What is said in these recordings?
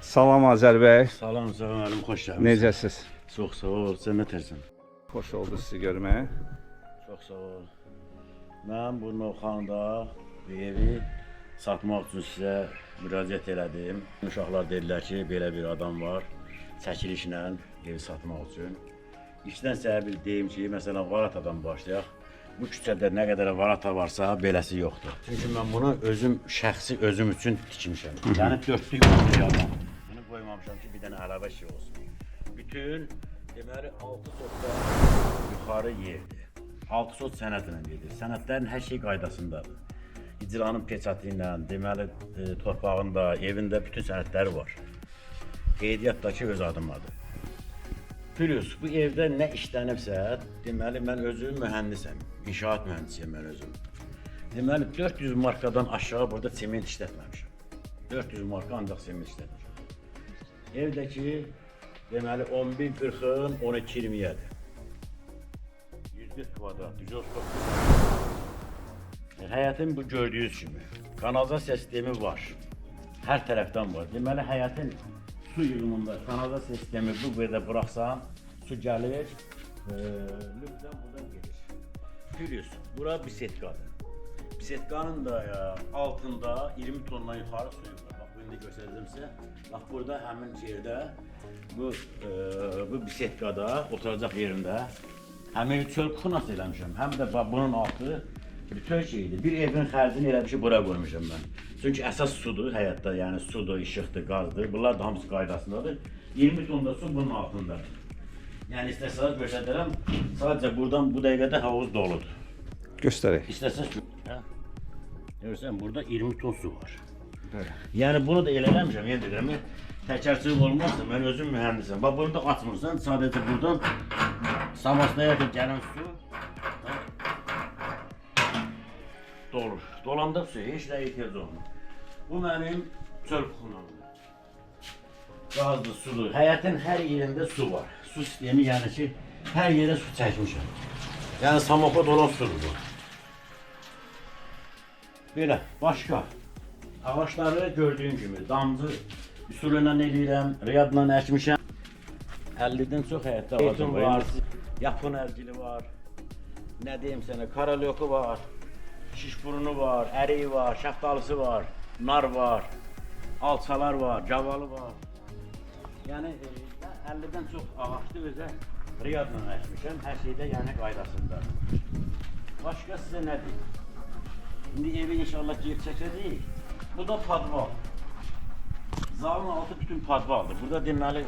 Salam Azər bəy. Salam, salam, xoş gəldiniz. Necəsiz? Çox sağ ol, sən nətərsən? Xoş oldu sizi görməyə. Çox sağ ol. Mən bu Novxanda bu evi satmaq üçün sizə müraciət elədim. Uşaqlar dedilər ki, belə bir adam var, çəkilişlə evi satmaq üçün. İşdən səhər bir deyim ki, məsələn, Varatadan başlayaq. Bu küçədə nə qədər varata varsa, beləsi yoxdur. Çünki mən bunu şəxsi özüm üçün tikmişəm. Yəni dörtlük bir adam. Bunu qoymamışam ki, bir dənə əlavə şey olsun. Bütün, deməli, 6 sotda yuxarı yerdir. 6 sot sənədlə gedir. Sənədlərin hər şey qaydasındadır. İcranın peçatı ilə, deməli, torpağında, evində bütün sənədləri var. Qeydiyyatdakı öz adımdadır. Plus, bu evdə nə işlənibsə, deməli, mən özüm mühəndisəm, inşaat mühəndisiyəm mən özüm. Deməli, 400 markadan aşağı burada sement işlətməmişəm. 400 marka ancaq sement işlətmişəm. Evdəki, deməli, 11-40-ın 12-20-yədir. 140 kvadrat, 130. Həyətin bu gördüyünüz kimi, kanalizasiya sistemi var. Hər tərəfdən var. Deməli, həyətin su yığımında kanalizasiya sistemi bu boyda buraxsan, su gəlir, lübdən buradan gedir. Plus, bura bisetkadır. Bisetkanın da altında 20 tondan yuxarı suyu var. Bax, bu indi göstərəcəm sizə. Bax, burada həmin yerdə, bu bisetkada, oturacaq yerində, həmin çöl kuxunası eləmişəm. Həm də bunun altı bütün şeydir. Bir evin xərcini elə bir şey bura qoymuşam mən. Çünki əsas sudur həyatda, yəni sudur, işıqdır, qazdır. Bunlar da hamısı qaydasındadır. 20 tonda su bunun altındadır. Yəni istəsələr göstərərəm, sadəcə buradan bu dəqiqədə havuz doludur. Göstərək. İstəsəz görürsən, burada 20 ton su var. Yəni bunu da elə eləmişəm, yenə deyirəm, təkərçilik olmazsa, mən özüm mühəndisəm. Bax, bunu da açmırsan, sadəcə buradan Samasnaya da gələn su dolur. Dolanda suya heç nə ehtiyac olmur. Bu mənim çöl kuxunamdır. Qazdır, sudur. Həyətin hər yerində su var. Su sistemi, yəni ki, hər yerə su çəkmişəm. Yəni samoxod olan sudur bu. Belə, başqa. Ağaçları gördüyün kimi, damcı üsulü ilə eləyirəm, riyadla əkmişəm. 50-dən çox həyətdə ağacım var. Yapon ərgili var. Nə deyim sənə, karalyoku var. Şişburunu var, əriyi var, şəftalısı var, nar var, alçalar var, cavalı var. Yəni 50-dən çox ağaçlı özə riyadla əkmişəm, hər şeydə yəni qaydasındadır. Başqa sizə nə deyim? İndi evi inşallah geri çəkəcəyik. Bu da padval. Zalın altı bütün padvaldır. Burada deməli,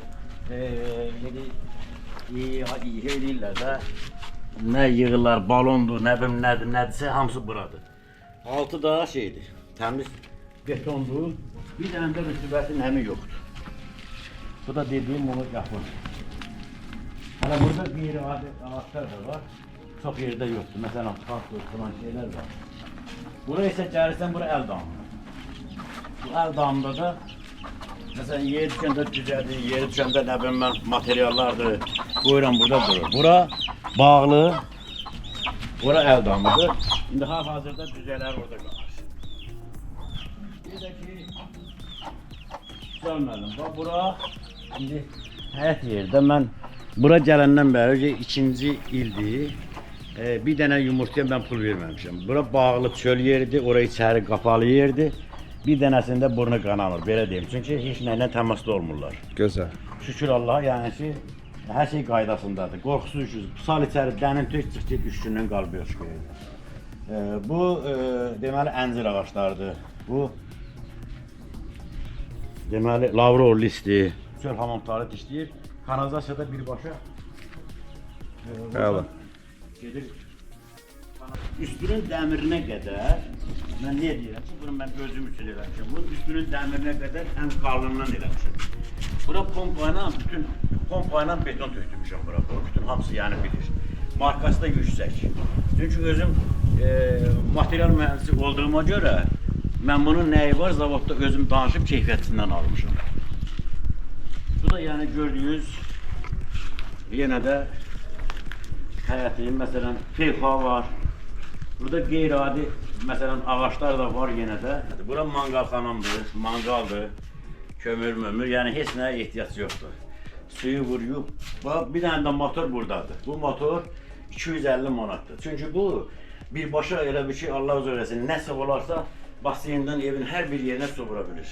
eləyirlər də, nə yığırlar, balondur, nə bilim nədirsə, hamısı buradır. Altı da şeydir, təmiz betondur, bir dənə də rütubətin həmi yoxdur. Bu da dediyim onu yapın. Hələ burada qeyri-adi ağaçlar da var, çox yerdə yoxdur. Məsələn, xalqdır, filan şeylər var. Bura isə gəlirsən, bura əl damıdır. Bu əl damında da, məsələn, yeri düşəndə düzədir, yeri düşəndə nə bilim mən materiallardır, qoyuram burada durur. Bura bağlı, bura əl damıdır. İndi hal-hazırda düzələr orada qalır. Bir də ki, görmədim, bax bura, indi həyət yerdə mən, bura gələndən bəri, ikinci ildir, bir dənə yumurtaya mən pul verməmişəm. Bura bağlı çöl yeridir, oraya içəri qapalı yerdir. Bir dənəsində burnu qanamır, belə deyim. Çünki heç nə ilə təmasda olmurlar. Gözəl. Şükür Allaha, yəni ki, hər şey qaydasındadır. Qorxusuz üçüz. Sal içəri dənin tök çıxdı, üçündən qalbı yoxdur. Bu, deməli, əncir ağaçlarıdır. Bu, deməli, lavrol listi, çöl hamamları dişləyir. Kanalizasiyada birbaşa gedir. Üstünün dəmirinə qədər, mən niyə deyirəm ki, bunu mən gözüm üçün eləmişəm. Bunun üstünün dəmirinə qədər ən qalınından eləmişəm. Bura pompa ilə beton tökdürmüşəm bura. Bütün hamısı yəni bilir. Markası da yüksək. Çünki özüm material mühəndisi olduğuma görə mən bunun nəyi var, zavodda özüm danışıb keyfiyyətindən almışam. Bu da yəni gördüyünüz yenə də həyətin, məsələn, PH var. Burada qeyri-adi, məsələn, ağaçlar da var yenə də. Bura manqalxanamdır, manqaldır. kömür mömür, yəni heç nəyə ehtiyac yoxdur. Suyu vuruyub, bax bir dənə də motor buradadır. Bu motor 250 manatdır. Çünki bu birbaşa elə bir şey Allah özü eləsin. Nəsə olarsa baseyndən evin hər bir yerinə su vura bilir.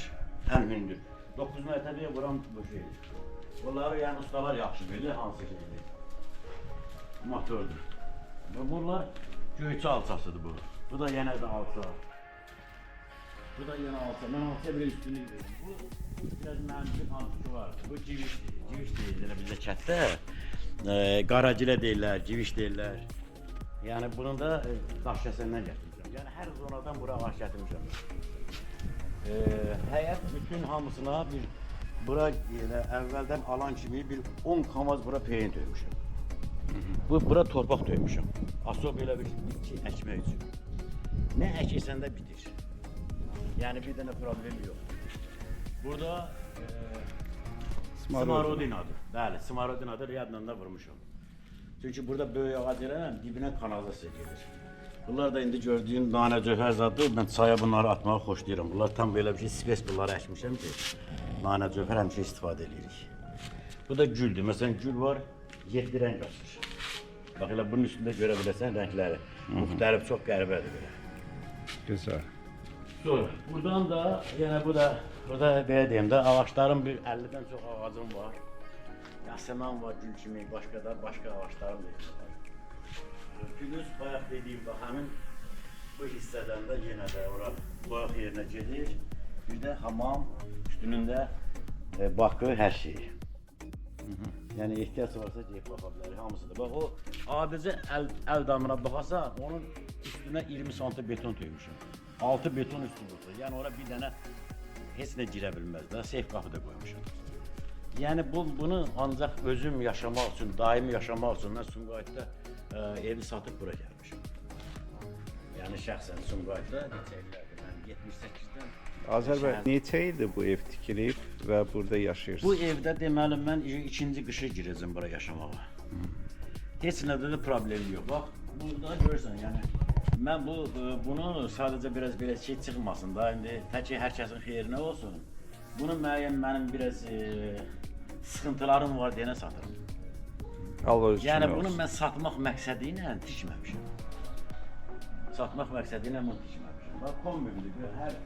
Həm hündür. 9 mərtəbəyə vuran bu şeydir. Bunları yəni ustalar yaxşı bilir hansı şeydir. Motordur. Və bunlar göyçə alçasıdır bu. Bu da yenə də alça. Bu da yenə alça. Mən alçaya belə üstünü verim. Bu biraz mənim alçısı var. Bu civişdir. Civiş deyirlər bizdə kətdə. Qaracilə deyirlər, civiş deyirlər. Yəni bunun da daş kəsəndən gətirmişəm. Yəni hər zonadan bura ağac gətirmişəm. Həyət bütün hamısına bir bura elə əvvəldən alan kimi bir 10 kamaz bura peyin döymüşəm. Bura torpaq döymüşəm. Asob elə bir bitki əkmək üçün. Nə əkirsən də bitir. Yəni bir dənə problem yox. Burada Smarodinadır. Bəli, Smarodinadır, yadla da vurmuşam. Çünki burada böyük ağac yerən dibinə kanalizasiya gedir. Bunlar da indi gördüyün nanə cövhər zadı, mən çaya bunları atmağı xoşlayıram. Bunlar tam belə bir şey, spes bunları əkmişəm ki, nanə cövhər həmişə istifadə edirik. Bu da güldür. Məsələn, gül var, 7 rəng açır. Bax elə bunun üstündə görə bilərsən rəngləri. Müxtəlif, çox qəribədir belə. Güzel. Sonra, buradan da, yəni burada belə deyim də, ağaçların bir 50-dən çox ağacım var. Yaseman var, gül kimi, başqa ağaçlarım da var. Gülüz, bayaq dediyim bax, həmin bu hissədən də yenə də ora boyaq yerinə gedir. Bir də hamam, üstünündə bakı, hər şeyi. Yəni ehtiyac varsa deyib baxa bilərik, hamısıdır. Bax o, adicə əl damına baxasa, onun üstünə 20 sm beton töymüşəm. 6 beton üstü olsa, yəni ora bir dənə heç nə girə bilməz də, seyf qapı da qoymuşam. Yəni bunu ancaq özüm yaşamaq üçün, daimi yaşamaq üçün mən Sumqayıtda evi satıb bura gəlmişəm. Yəni şəxsən Sumqayıtda neçə illərdir, mən 78-dən... Azər bəy, neçə ildir bu ev tikilib və burada yaşayırsınız? Bu evdə deməli mən ikinci qışı girəcəm bura yaşamağa. Heç nədə də problemi yox. Bax, burada görürsən, yəni mən bunu sadəcə biraz belə şey çıxmasın da, indi tək ki hər kəsin xeyrinə olsun. Bunu müəyyən mənim biraz sıxıntılarım var deyənə satıram. Yəni bunu mən satmaq məqsədi ilə tikməmişəm. Satmaq məqsədi ilə bunu tikməmişəm. Bax, kombindir,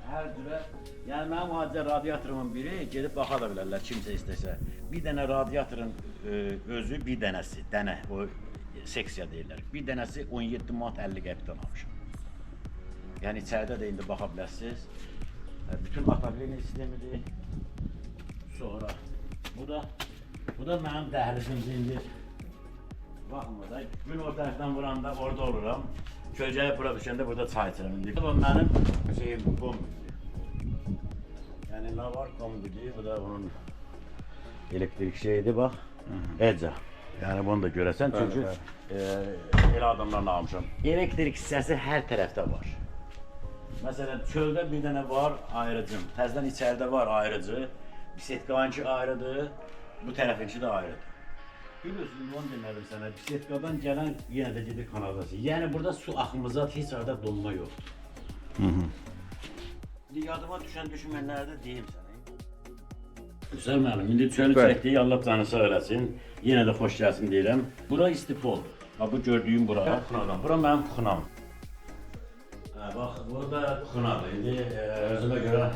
hər cürə, yəni mənim adicə radiatorumun biri gedib baxa da bilərlər, kimsə istəsə. Bir dənə radiatorun özü bir dənəsi, o seksiya deyirlər. Bir dənəsi 17 manat 50 qəpikdən almışam. Yəni içəridə də indi baxa bilərsiniz. Bütün atabiliyinin sistemidir. Sonra bu da mənim dəhlizimdir indi. Baxın burada, gün o tərəfdən vuranda orada oluram. Kölgəyə bura düşəndə burada çay içirəm indi. Bu mənim şeyim, kombidir. Yəni nə var kombidir, bu da onun elektrik şeyidir, bax. Eca. Yəni bunu da görəsən, çünki elə adamlarla almışam. Elektrik hissəsi hər tərəfdə var. Məsələn, çöldə bir dənə var ayrıcım, təzdən içəridə var ayrıcı, bisetkanki ayrıdır, bu tərəfinki də ayrıdır. Biliyorsun, onu demədim sənə, bisetkadan gələn yenə də gedir kanalizasiya. Yəni burada su axımıza heç arada donma yoxdur. Yadıma düşmənlərdə deyim sənə. Hüseyin müəllim, indi çölü çəkdiyi, Allah canı sağ eləsin, yenə də xoş gəlsin deyirəm. Bura istifoldur. Bu gördüyüm bura, bura mənim kuxunam. Bax, burada kuxunadır. İndi özümə görə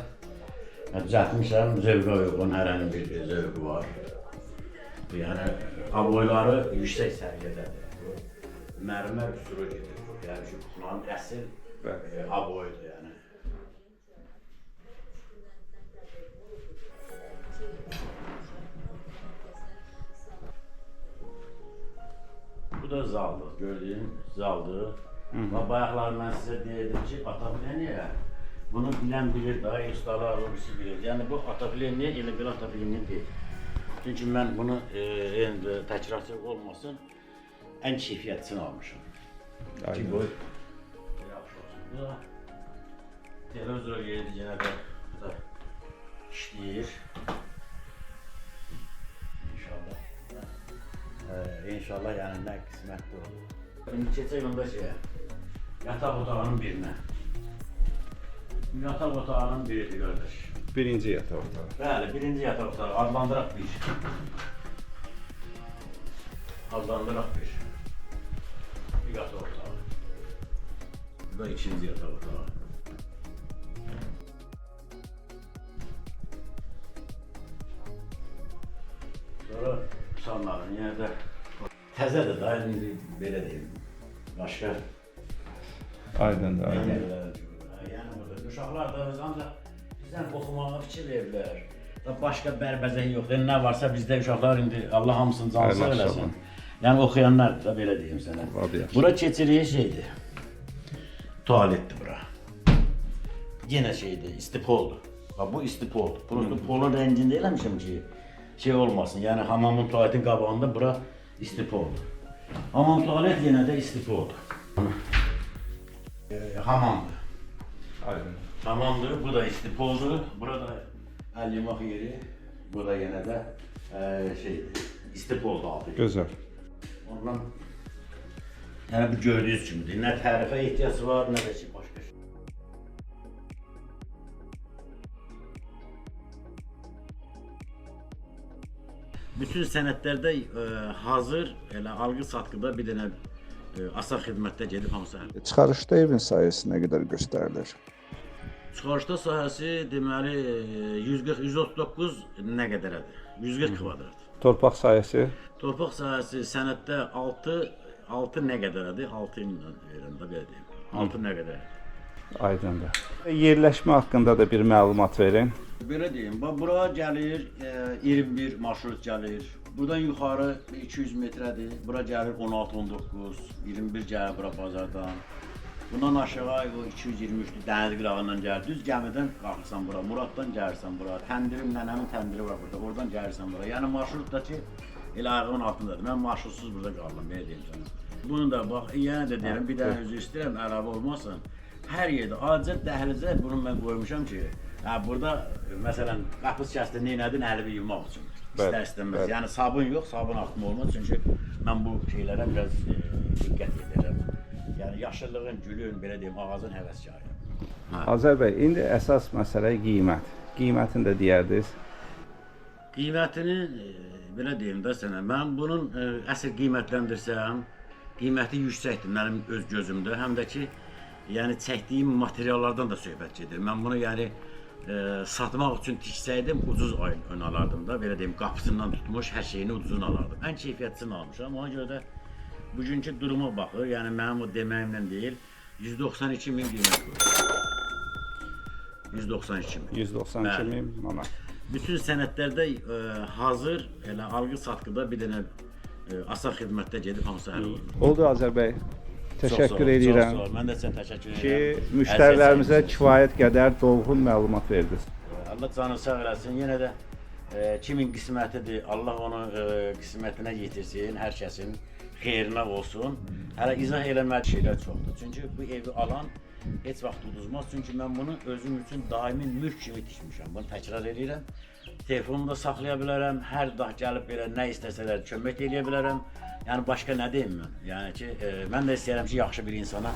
düzəltmişəm, zövqə uyğun, hər hənin bir zövqü var. Yəni, aboyları yüksək səviyyədədir. Mərmər üstürü gedir. Yəni ki, kuxunanın əsl aboyudur yəni. Bu da zaldır, gördüyün zaldır. Bayaqlar mən sizə deyirdim ki, atabiliniyə bunu bilən bilir, daha ustalar olmuşu bilir. Yəni bu atabiliniyə elə bir atabiliniyə deyil. Çünki mən bunu təkrarçı olmasın, ən keyfiyyətçisini almışam. Ki bu yaxşı olsun. Bu da televizor yeridir, yenə də işləyir. İnşallah. İnşallah yəni nə qismətdir olur. İndi keçək onda şeyə, yataq otağının birinə. Yataq otağının biridir, qardaş. Birinci yataq otağı. Bəli, birinci yataq otağı adlandıraq bir. Adlandıraq bir. Bir yataq otağı. Bu da ikinci yataq otağı. Sonra sanların yenə də təzədir da, indi belə deyim. Başqa Aydındır, aydın. yəni burada uşaqlar da ancaq bizdən oxumağa fikir verirlər. Başqa bərbəzək yoxdur. Nə varsa bizdə uşaqlar indi Allah hamısını cansız Ay, eləsin. maşallah. Yəni oxuyanlar da belə deyim sənə. Vallahi yaxşı. Bura keçiriyi şeydir. Tualetdir bura. Yenə şeydir, istipoldur. Bax bu istipoldur. Prosto polun rəngində eləmişəm ki, şey olmasın. Yəni hamamın tualetin qabağında bura istipoldur. Hamam tualet yenə də istipoldur. Hamamdır. Aydın. Hamamdır, bu da istipoldur. Burada əl yumaq yeri, bu da yenə də şeydir, istipoldur altı. Gözəl. Ondan yəni bu gördüyünüz kimidir. Nə tərifə ehtiyac var, nə də ki başqa şey. Bütün sənədlərdə hazır elə alqı-satqıda bir dənə asar xidmətdə gedib hamısı həll. Çıxarışda evin sayısı nə qədər göstərilir? Çıxarışda sahəsi deməli 140-139 nə qədərədir? 140 kvadrat. Torpaq sayəsi Torpaq sahəsi sənəddə 6 nə qədərədir? 6 ilə verəndə belə deyim. 6 nə qədərədir? aydındır. Yerləşmə haqqında da bir məlumat verin. Belə deyim, bax bura gəlir 21 marşrut gəlir. Buradan yuxarı 200 metrədir. Bura gəlir 16-19, 21 gəlir bura bazardan. Bundan aşağı o 223-dür, dəniz qırağından gəlir. Düz gəmidən qalxırsan bura, Muraddan gəlirsən bura. Təndirim, nənəmin təndiri var burada, oradan gəlirsən bura. Yəni marşrutdakı elə ayağımın altındadır. Mən marşrutsuz burada qaldım, belə deyim sənə. Bunu da bax, yenə də deyirəm, bir dənə üzr istəyirəm, əlavə olmasın. Hər yerdə, acə dəhlizə bunu mən qoymuşam ki, burada məsələn qapı şikəstə neynədin, əlimi yumaq üçün. İstər-istəməz. Yəni sabun yox, sabun axımı olmaz. Çünki mən bu şeylərə biraz diqqət edirəm. Yəni yaşıllığın, gülün, belə deyim, ağacın həvəskarıyam. Azər bəy, indi əsas məsələ qiymət. Qiymətini də deyərdiniz. Qiymətini belə deyim də sənə, mən bunun əsl qiymətləndirsəm, qiyməti yüksəkdir mənim öz gözümdə, həm də ki, yəni çəkdiyim materiallardan da söhbət gedir. Mən bunu yəni satmaq üçün tiksəydim, ucuz ön alardım da, belə deyim, qapısından tutmuş hər şeyini ucuzun alardım. Ən keyfiyyətlisini almışam, ona görə də bugünkü duruma baxır, yəni mənim o deməyimlə deyil, 192 min qiymət qoyur. 192 min. 192 min manat. Bütün sənədlərdə hazır, elə alqı-satqıda bir dənə asar xidmətdə gedib hamısı həll olunur. Oldu Azər bəy. Təşəkkür edirəm Çox sağ ol, mən də sənə təşəkkür ki, edirəm. müştərilərimizə kifayət qədər dolğun məlumat verdiniz. Allah canı sağ eləsin, yenə də kimin qismətidir, Allah onu qismətinə yetirsin, hər kəsin xeyrinə olsun. Hələ izah eləməli şeylər çoxdur. Çünki bu evi alan heç vaxt uduzmaz. Çünki mən bunu özüm üçün daimi mülk kimi tikmişəm. Bunu təkrar edirəm. Telefonumu da saxlaya bilərəm. Hər dah gəlib belə nə istəsələr kömək edə bilərəm. Yəni başqa nə deyim mən? Yəni ki, mən də istəyirəm ki, yaxşı bir insana